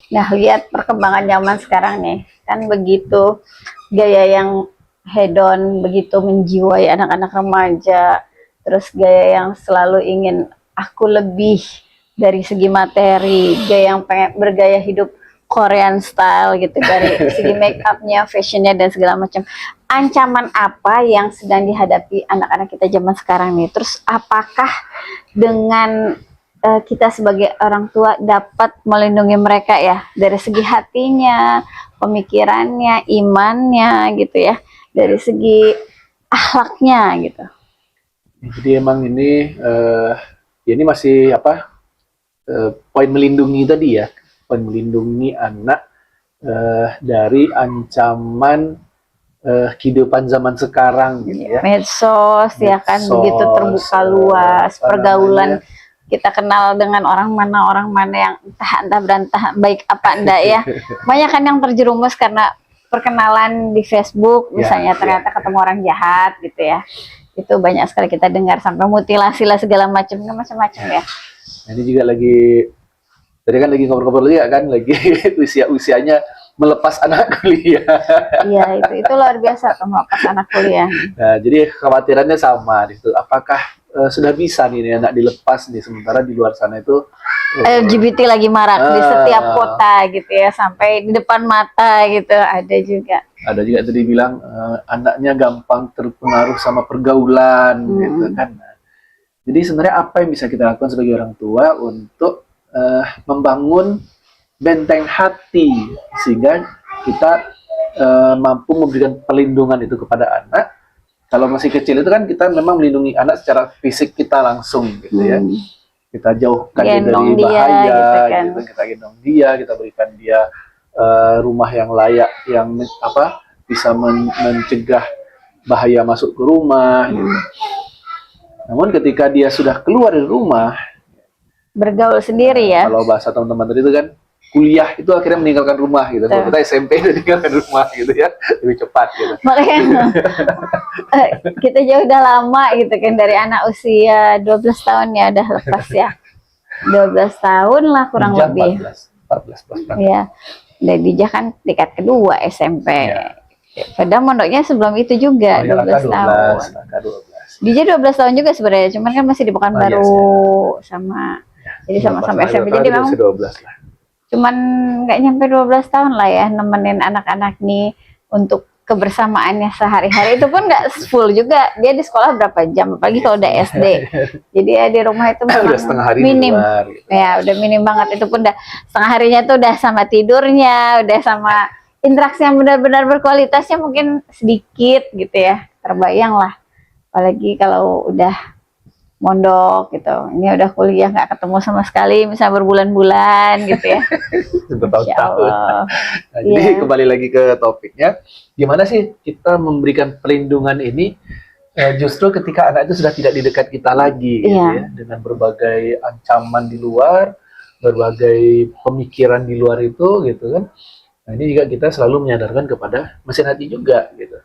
Nah, lihat perkembangan zaman sekarang nih, kan begitu gaya yang hedon, begitu menjiwai anak-anak remaja, terus gaya yang selalu ingin aku lebih dari segi materi, gaya yang pengen bergaya hidup Korean style gitu, dari segi make upnya, fashionnya dan segala macam. Ancaman apa yang sedang dihadapi anak-anak kita zaman sekarang nih? Terus apakah dengan kita sebagai orang tua dapat melindungi mereka ya dari segi hatinya, pemikirannya, imannya gitu ya, dari segi akhlaknya gitu. Jadi emang ini ya ini masih apa poin melindungi tadi ya, poin melindungi anak dari ancaman kehidupan zaman sekarang gitu ya. Medsos ya kan begitu terbuka luas, pergaulan kita kenal dengan orang mana yang entah berantah baik apa enggak ya. Banyak kan yang terjerumus karena perkenalan di Facebook misalnya ternyata ketemu orang jahat gitu ya. Itu banyak sekali kita dengar sampai mutilasi lah segala macam ya. Ini juga lagi tadi kan lagi ngobrol-ngobrol juga kan lagi usianya melepas anak kuliah. Iya, itu luar biasa tuh melepas anak kuliah. Nah, jadi kekhawatirannya sama itu. Apakah sudah bisa nih anak dilepas nih sementara di luar sana itu LGBT lagi marak di setiap kota gitu ya, sampai di depan mata gitu ada juga. Ada juga tadi bilang anaknya gampang terpengaruh sama pergaulan gitu kan. Jadi sebenarnya apa yang bisa kita lakukan sebagai orang tua untuk membangun benteng hati sehingga kita mampu memberikan perlindungan itu kepada anak. Kalau masih kecil itu kan kita memang melindungi anak secara fisik kita langsung gitu ya. Kita jauhkan dia dari bahaya gitu kan. Gitu. Kita gendong dia, kita berikan dia rumah yang layak yang apa bisa mencegah bahaya masuk ke rumah gitu. Namun ketika dia sudah keluar dari rumah bergaul sendiri ya. Kalau bahasa teman-teman tadi itu kan kuliah itu akhirnya meninggalkan rumah gitu. Kalau kita SMP udah meninggalkan rumah gitu ya, lebih cepat gitu. Makanya kita jauh udah lama gitu kan dari anak usia 12 tahun ya udah lepas ya. 12 tahun lah kurang lebih. 14 ya. Dan Dija kan tingkat kedua SMP. Ya. Padahal mondoknya sebelum itu juga 12 tahun. Dija 12 tahun juga sebenarnya, cuman kan masih di Pekanbaru sama jadi sama-sama SMP. Jadi memang 12 lah. Cuman nggak nyampe 12 tahun lah ya nemenin anak-anak nih untuk kebersamaannya sehari-hari. Itu pun nggak full juga, dia di sekolah berapa jam, apalagi kalau udah SD. Jadi ya di rumah itu udah setengah hari minim luar, gitu. Ya udah minim banget. Itu pun udah setengah harinya tuh udah sama tidurnya, udah sama interaksi yang benar-benar berkualitasnya mungkin sedikit gitu ya, terbayang lah. Apalagi kalau udah mondok gitu, ini udah kuliah nggak ketemu sama sekali, misalnya berbulan-bulan gitu ya. Bertahun-tahun. Nah, jadi kembali lagi ke topiknya, gimana sih kita memberikan perlindungan ini justru ketika anak itu sudah tidak di dekat kita lagi, gitu ya, dengan berbagai ancaman di luar, berbagai pemikiran di luar itu, gitu kan. Nah, ini juga kita selalu menyadarkan kepada mesin hati juga, gitu.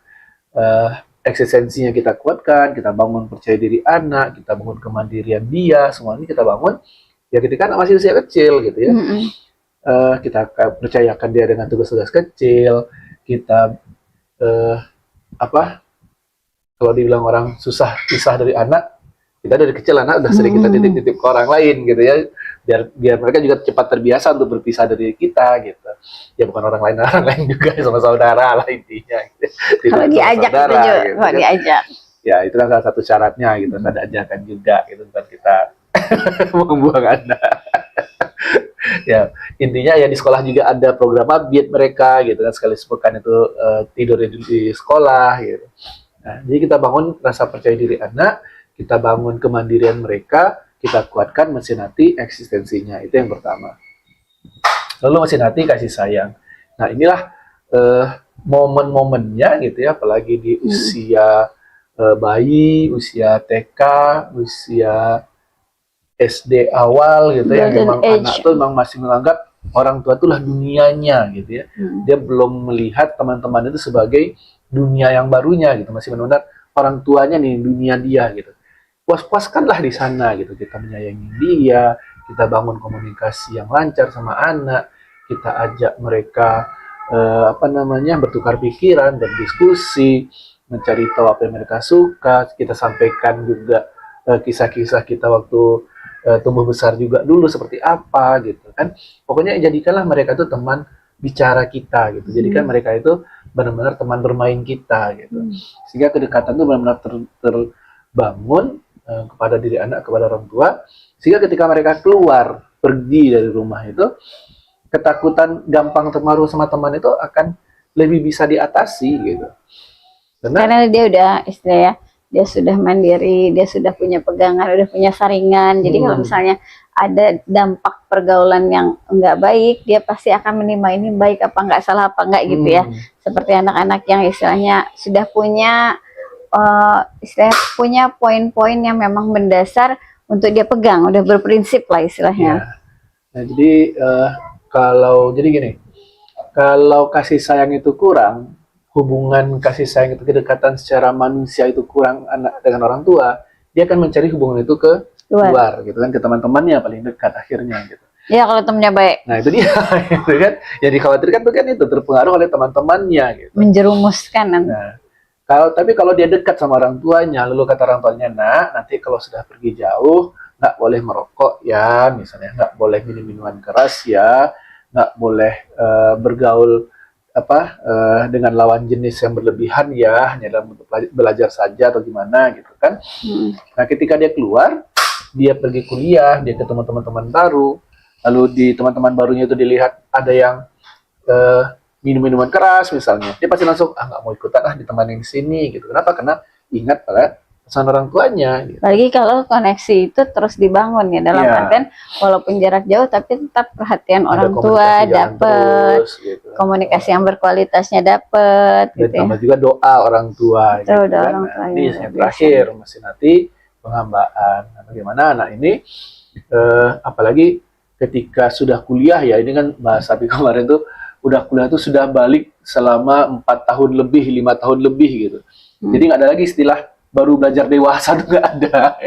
Eksistensinya kita kuatkan, kita bangun percaya diri anak, kita bangun kemandirian dia, semua ini kita bangun ya ketika anak masih usia kecil gitu ya. Kita percayakan dia dengan tugas-tugas kecil, kita kalau dibilang orang susah pisah dari anak, kita dari kecil anak udah sering kita titip-titip ke orang lain gitu ya, biar mereka juga cepat terbiasa untuk berpisah dari kita gitu. Ya bukan orang lain juga, sama saudara lah intinya. Gitu. Kalau diajak saudara, itu juga, gitu, kalau diajak. Ya itu kan salah satu syaratnya gitu, ada ajakan juga gitu, bukan kita membuang anak. Ya intinya ya di sekolah juga ada program abit mereka gitu kan, sekali sepekan itu tidur di sekolah gitu. Nah, jadi kita bangun rasa percaya diri anak, kita bangun kemandirian mereka, kita kuatkan mesin hati eksistensinya, itu yang pertama. Lalu mesin hati kasih sayang. Nah inilah momen-momennya gitu ya, apalagi di usia bayi, usia TK, usia SD awal gitu ya, memang anak tuh memang masih menganggap orang tua itulah dunianya gitu ya. Dia belum melihat teman-teman itu sebagai dunia yang barunya gitu, masih benar-benar orang tuanya nih dunia dia gitu. Puas-puaskanlah di sana gitu, kita menyayangi dia, kita bangun komunikasi yang lancar sama anak, kita ajak mereka bertukar pikiran, berdiskusi, mencari tahu apa yang mereka suka. Kita sampaikan juga kisah-kisah kita waktu tumbuh besar juga dulu seperti apa gitu kan. Pokoknya jadikanlah mereka itu teman bicara kita gitu. Jadikan mereka itu benar-benar teman bermain kita gitu. Sehingga kedekatan itu benar-benar terbangun kepada diri anak, kepada orang tua. Sehingga ketika mereka keluar, pergi dari rumah itu, ketakutan gampang terpengaruh sama teman itu akan lebih bisa diatasi gitu. Karena dia udah istilahnya, dia sudah mandiri, dia sudah punya pegangan, udah punya saringan. Jadi kalau misalnya ada dampak pergaulan yang enggak baik, dia pasti akan menimba ini baik apa enggak, salah apa enggak gitu ya. Seperti anak-anak yang istilahnya sudah punya punya poin-poin yang memang mendasar untuk dia pegang, udah berprinsip lah istilahnya. Ya. Nah, jadi jadi gini, kalau kasih sayang itu kurang, hubungan kasih sayang itu, kedekatan secara manusia itu kurang anak dengan orang tua, dia akan mencari hubungan itu ke luar gitu kan, ke teman-temannya paling dekat akhirnya gitu. Ya kalau temennya baik. Nah itu dia gitu kan, jadi dikhawatirkan tuh kan itu terpengaruh oleh teman-temannya gitu. Menjerumuskan nanti. Nah, kalau dia dekat sama orang tuanya, lalu kata orang tuanya, nak, nanti kalau sudah pergi jauh nggak boleh merokok ya, misalnya nggak boleh minum minuman keras ya, nggak boleh bergaul dengan lawan jenis yang berlebihan ya, hanya dalam bentuk belajar saja atau gimana gitu kan. Nah ketika dia keluar, dia pergi kuliah, dia ketemu teman-teman baru, lalu di teman-teman barunya itu dilihat ada yang minum minuman keras misalnya, dia pasti langsung nggak mau ikutan ditemanin di sini gitu. Kenapa? Karena ingat pada pesan orang tuanya gitu. Lagi kalau koneksi itu terus dibangun ya, dalam artian walaupun jarak jauh tapi tetap perhatian orang tua dapat, gitu. Komunikasi yang berkualitasnya dapat gitu. Tambah juga doa orang tua gitu, orang tua. Ini yang terakhir masih nanti penghambaan. Nah, bagaimana anak ini apalagi ketika sudah kuliah ya, ini kan Mas Sapi kemarin tuh udah kuliah tuh sudah balik selama 4 tahun lebih, 5 tahun lebih gitu. Jadi nggak ada lagi istilah baru belajar dewasa tuh nggak ada.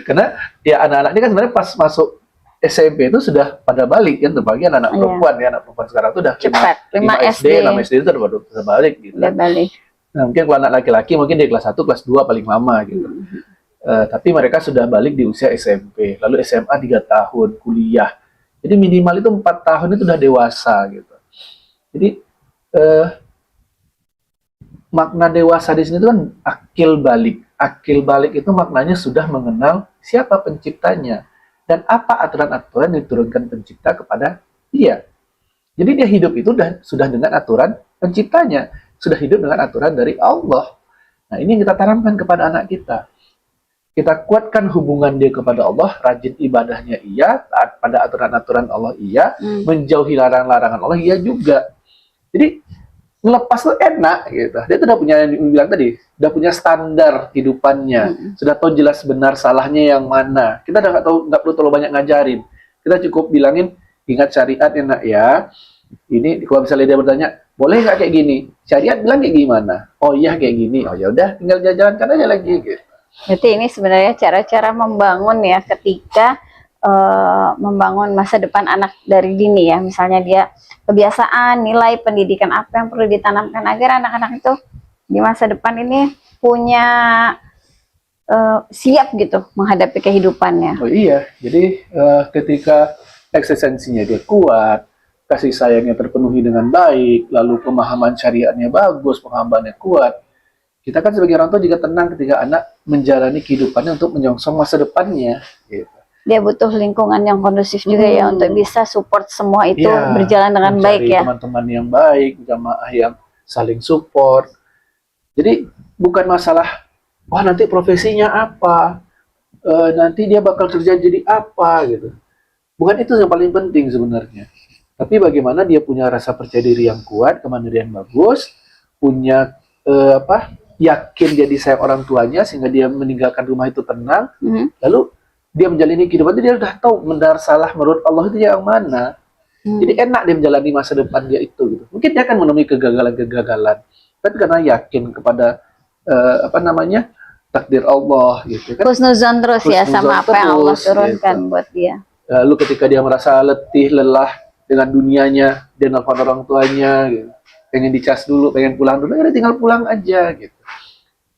Karena ya anak-anak ini kan sebenarnya pas masuk SMP itu sudah pada balik kan, terbagi anak-anak perempuan ya, anak perempuan sekarang tuh udah cepat 5 SD 6 SD itu udah balik gitu. Udah balik. Nah, mungkin kalau anak laki-laki mungkin di kelas 1, kelas 2 paling lama gitu. Tapi mereka sudah balik di usia SMP, lalu SMA 3 tahun, kuliah. Jadi minimal itu 4 tahun itu udah dewasa gitu. Jadi makna dewasa di sini itu kan akil balik. Akil balik itu maknanya sudah mengenal siapa penciptanya dan apa aturan-aturan yang diturunkan pencipta kepada dia. Jadi dia hidup itu sudah dengan aturan penciptanya, sudah hidup dengan aturan dari Allah. Nah ini yang kita tanamkan kepada anak kita. Kita kuatkan hubungan dia kepada Allah, rajin ibadahnya iya, taat pada aturan-aturan Allah iya, menjauhi larangan-larangan Allah iya juga. Jadi ngelepas tuh enak gitu. Dia tuh udah punya, yang bilang tadi, udah punya standar kehidupannya, sudah tahu jelas benar salahnya yang mana. Kita udah nggak perlu terlalu banyak ngajarin. Kita cukup bilangin, ingat syariat ya nak ya. Ini kalau misalnya dia bertanya, boleh nggak kayak gini? Syariat bilang kayak gimana? Oh iya kayak gini. Oh ya udah, tinggal jalan-jalankan aja lagi gitu. Berarti ini sebenarnya cara-cara membangun ya, ketika membangun masa depan anak dari dini ya. Misalnya dia kebiasaan, nilai, pendidikan apa yang perlu ditanamkan agar anak-anak itu di masa depan ini punya siap gitu menghadapi kehidupannya. Oh iya, jadi ketika eksistensinya dia kuat, kasih sayangnya terpenuhi dengan baik, lalu pemahaman syariatnya bagus, penghambaannya kuat, kita kan sebagai orang tua juga tenang ketika anak menjalani kehidupannya untuk menyongsong masa depannya gitu. Dia butuh lingkungan yang kondusif juga ya, untuk bisa support semua itu berjalan dengan baik ya. Teman-teman yang baik, jamaah yang saling support. Jadi bukan masalah, wah nanti profesinya apa, nanti dia bakal kerja jadi apa gitu. Bukan itu yang paling penting sebenarnya. Tapi bagaimana dia punya rasa percaya diri yang kuat, kemandirian bagus, punya yakin jadi sayang orang tuanya sehingga dia meninggalkan rumah itu tenang, lalu dia menjalani kehidupan itu, dia udah tahu benar salah menurut Allah itu yang mana. Jadi enak dia menjalani masa depan dia itu gitu. Mungkin dia akan menemui kegagalan-kegagalan, tapi karena yakin kepada takdir Allah gitu kan. Husnuzon terus ya sama apa yang Allah turunkan gitu buat dia. Lalu ketika dia merasa letih, lelah dengan dunianya, dia nelfon orang tuanya, gitu. Pengen dicas dulu, pengen pulang dulu, ya tinggal pulang aja, gitu.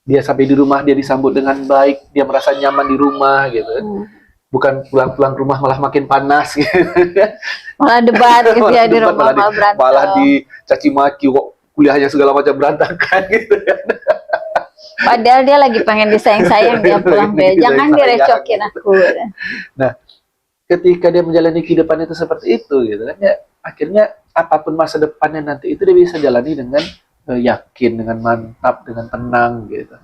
Dia sampai di rumah, dia disambut dengan baik, dia merasa nyaman di rumah, gitu. Bukan pulang-pulang rumah malah makin panas, gitu. Malah debat gitu ya di Debat, rumah, malah berantem. malah dicaci maki, kok kuliahnya segala macam berantakan, gitu. Padahal dia lagi pengen disayang-sayang, dia pulang Lagi jangan disayang-sayang. direcokin aku. Nah, ketika dia menjalani kehidupan itu seperti itu, gitu kan, ya akhirnya apapun masa depannya nanti itu dia bisa jalani dengan yakin, dengan mantap, dengan tenang, gitu.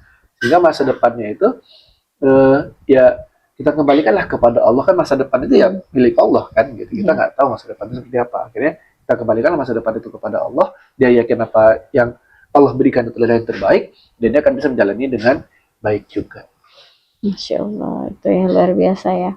Sehingga masa depannya itu ya kita kembalikanlah kepada Allah, kan masa depan itu ya milik Allah kan, gitu. Kita nggak tahu masa depan itu seperti apa. Akhirnya kita kembalikanlah masa depan itu kepada Allah. Dia yakin apa yang Allah berikan itu adalah yang terbaik, dan dia akan bisa menjalani dengan baik juga. Masya Allah, itu yang luar biasa ya.